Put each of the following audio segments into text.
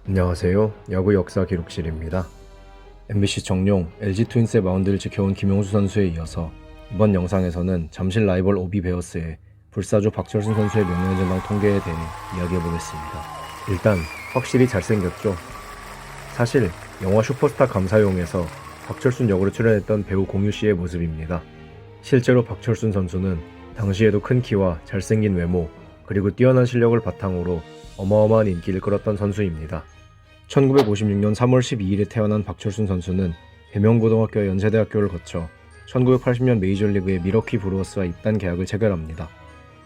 안녕하세요. 야구 역사 기록실입니다. MBC 정용 LG 트윈스의 마운드를 지켜온 김용수 선수에 이어서 이번 영상에서는 잠실 라이벌 오비 베어스의 불사조 박철순 선수의 명예전당 통계에 대해 이야기해보겠습니다. 일단 확실히 잘생겼죠? 사실 영화 슈퍼스타 감사용에서 박철순 역으로 출연했던 배우 공유씨의 모습입니다. 실제로 박철순 선수는 당시에도 큰 키와 잘생긴 외모 그리고 뛰어난 실력을 바탕으로 어마어마한 인기를 끌었던 선수입니다. 1956년 3월 12일에 태어난 박철순 선수는 배명고등학교와 연세대학교를 거쳐 1980년 메이저리그의 미러키 브루어스와 입단 계약을 체결합니다.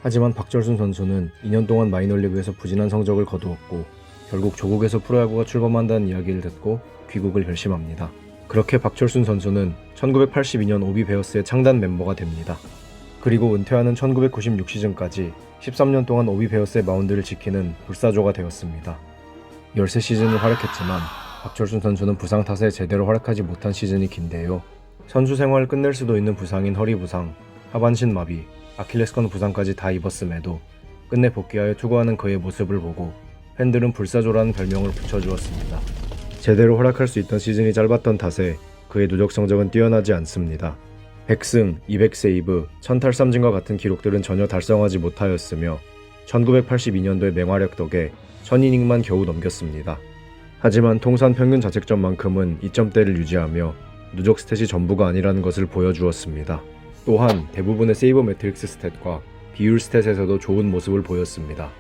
하지만 박철순 선수는 2년 동안 마이너리그에서 부진한 성적을 거두었고 결국 조국에서 프로야구가 출범한다는 이야기를 듣고 귀국을 결심합니다. 그렇게 박철순 선수는 1982년 오비 베어스의 창단 멤버가 됩니다. 그리고 은퇴하는 1996 시즌까지 13년 동안 오비 베어스의 마운드를 지키는 불사조가 되었습니다. 13시즌을 활약했지만 박철순 선수는 부상 탓에 제대로 활약하지 못한 시즌이 긴데요. 선수 생활을 끝낼 수도 있는 부상인 허리 부상, 하반신 마비, 아킬레스건 부상까지 다 입었음에도 끝내 복귀하여 투구하는 그의 모습을 보고 팬들은 불사조라는 별명을 붙여주었습니다. 제대로 활약할 수 있던 시즌이 짧았던 탓에 그의 누적 성적은 뛰어나지 않습니다. 100승, 200세이브, 1000탈삼진과 같은 기록들은 전혀 달성하지 못하였으며 1982년도의 맹활약 덕에 1000이닝만 겨우 넘겼습니다. 하지만 통산 평균 자책점만큼은 2점대를 유지하며 누적 스탯이 전부가 아니라는 것을 보여주었습니다. 또한 대부분의 세이버 매트릭스 스탯과 비율 스탯에서도 좋은 모습을 보였습니다.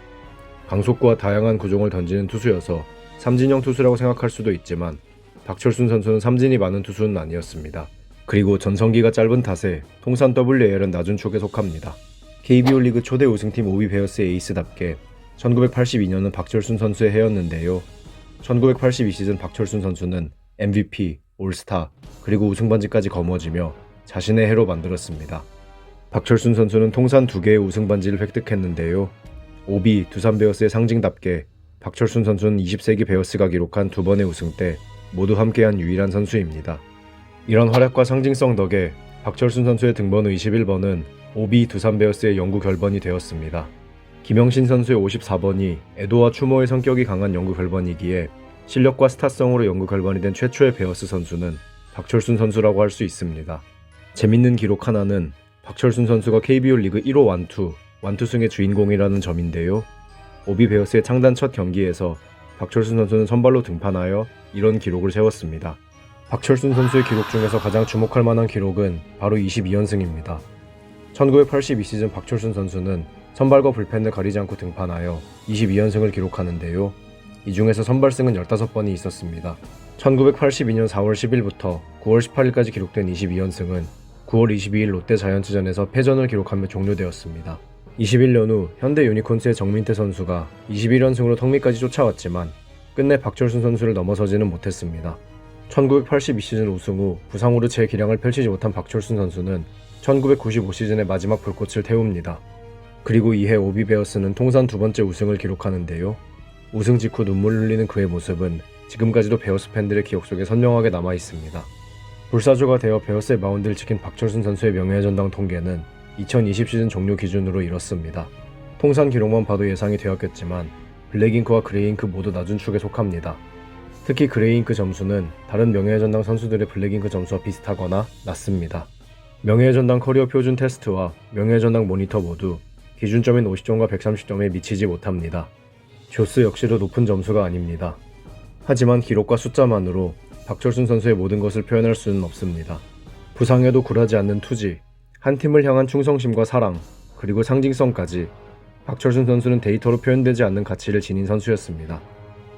강속구와 다양한 구종을 던지는 투수여서 삼진형 투수라고 생각할 수도 있지만 박철순 선수는 삼진이 많은 투수는 아니었습니다. 그리고 전성기가 짧은 탓에 통산 WAR은 낮은 축에 속합니다. KBO 리그 초대 우승팀 오비 베어스의 에이스답게 1982년은 박철순 선수의 해였는데요. 1982 시즌 박철순 선수는 MVP, 올스타, 그리고 우승반지까지 거머쥐며 자신의 해로 만들었습니다. 박철순 선수는 통산 2개의 우승반지를 획득했는데요. 오비, 두산 베어스의 상징답게 박철순 선수는 20세기 베어스가 기록한 2번의 우승 때 모두 함께한 유일한 선수입니다. 이런 활약과 상징성 덕에 박철순 선수의 등번호 21번은 오비 두산 베어스의 영구 결번이 되었습니다. 김영신 선수의 54번이 애도와 추모의 성격이 강한 영구 결번이기에 실력과 스타성으로 영구 결번이 된 최초의 베어스 선수는 박철순 선수라고 할 수 있습니다. 재밌는 기록 하나는 박철순 선수가 KBO 리그 1호 완투승의 주인공이라는 점인데요. 오비 베어스의 창단 첫 경기에서 박철순 선수는 선발로 등판하여 이런 기록을 세웠습니다. 박철순 선수의 기록 중에서 가장 주목할 만한 기록은 바로 22연승입니다. 1982 시즌 박철순 선수는 선발과 불펜을 가리지 않고 등판하여 22연승을 기록하는데요. 이 중에서 선발승은 15번이 있었습니다. 1982년 4월 10일부터 9월 18일까지 기록된 22연승은 9월 22일 롯데 자이언츠전에서 패전을 기록하며 종료되었습니다. 21년 후 현대 유니콘스의 정민태 선수가 21연승으로 턱밑까지 쫓아왔지만 끝내 박철순 선수를 넘어서지는 못했습니다. 1982 시즌 우승 후 부상으로 제 기량을 펼치지 못한 박철순 선수는 1995 시즌의 마지막 불꽃을 태웁니다. 그리고 이해 오비 베어스는 통산 2번째 우승을 기록하는데요. 우승 직후 눈물 흘리는 그의 모습은 지금까지도 베어스 팬들의 기억 속에 선명하게 남아있습니다. 불사조가 되어 베어스의 마운드를 지킨 박철순 선수의 명예전당 통계는 2020 시즌 종료 기준으로 이렇습니다. 통산 기록만 봐도 예상이 되었겠지만 블랙잉크와 그레이잉크 모두 낮은 축에 속합니다. 특히 그레이잉크 점수는 다른 명예전당 선수들의 블랙잉크 점수와 비슷하거나 낮습니다. 명예전당 커리어 표준 테스트와 명예전당 모니터 모두 기준점인 50점과 130점에 미치지 못합니다. 조스 역시도 높은 점수가 아닙니다. 하지만 기록과 숫자만으로 박철순 선수의 모든 것을 표현할 수는 없습니다. 부상에도 굴하지 않는 투지, 한 팀을 향한 충성심과 사랑, 그리고 상징성까지 박철순 선수는 데이터로 표현되지 않는 가치를 지닌 선수였습니다.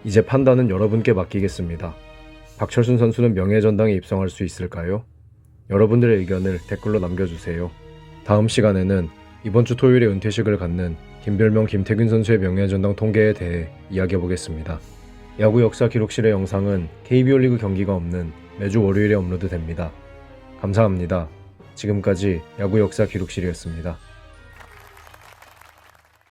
이제 판단은 여러분께 맡기겠습니다. 박철순 선수는 명예전당에 입성할 수 있을까요? 여러분들의 의견을 댓글로 남겨주세요. 다음 시간에는 이번 주 토요일에 은퇴식을 갖는 김별명 김태균 선수의 명예전당 통계에 대해 이야기해보겠습니다. 야구 역사 기록실의 영상은 KBO 리그 경기가 없는 매주 월요일에 업로드됩니다. 감사합니다. 지금까지 야구 역사 기록실이었습니다.